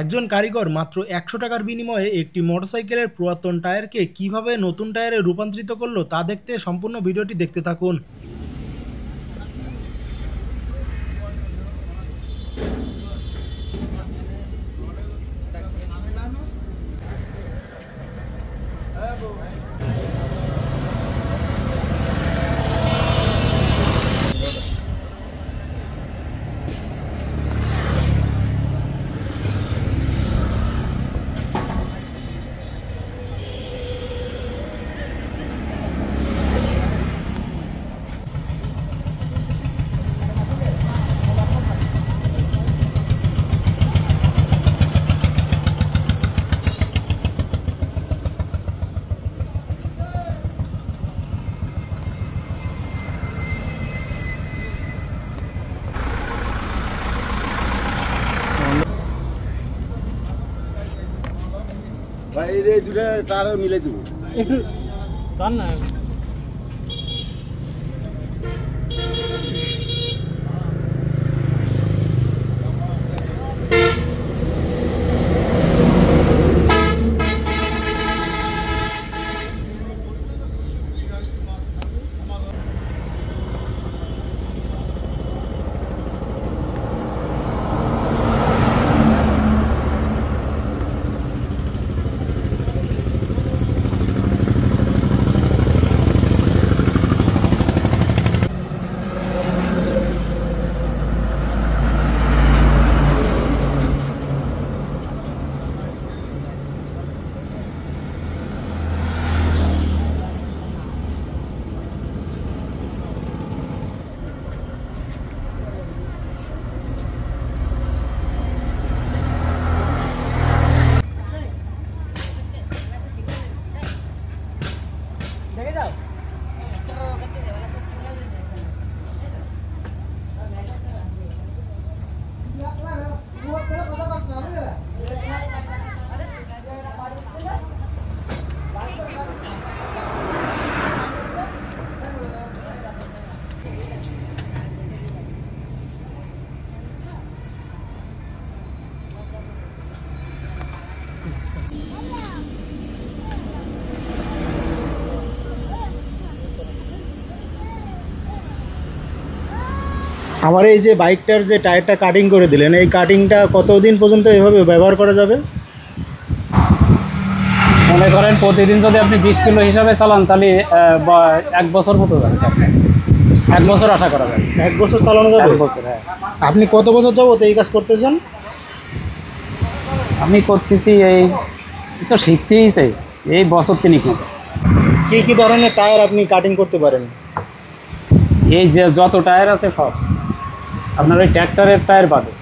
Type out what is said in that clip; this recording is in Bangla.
একজন কারিগর মাত্র ১০০ টাকার বিনিময়ে একটি মোটরসাইকেলের পুরাতন টায়ারকে কিভাবে নতুন টায়ারে রূপান্তরিত করলো তা দেখতে সম্পূর্ণ ভিডিওটি দেখতে থাকুন। ভাই এই দুটো তার মিলে দিব একটু টান না। আমার এই যে বাইকটার যে টায়ারটা কাটিং করে দিলেন, এই কাটিংটা কতদিন পর্যন্ত এভাবে ব্যবহার করা যাবে? মনে করেন প্রতিদিন যদি আপনি 20 কিলো হিসাবে চালান তাহলে 1 বছর মতো যাবে। 1 বছর আশা করা যায়। 1 বছর চালানো যাবে? 1 বছর, হ্যাঁ। আপনি কত বছর যাবত এই কাজ করতেছেন? আমি করতেছি এই তো শিখতেই চাই এই বছর 3 মতো। কী কী ধরনের টায়ার আপনি কাটিং করতে পারেন? এই যে যত টায়ার আছে সব আপনার ওই ট্র্যাক্টরের টায়ার বাদে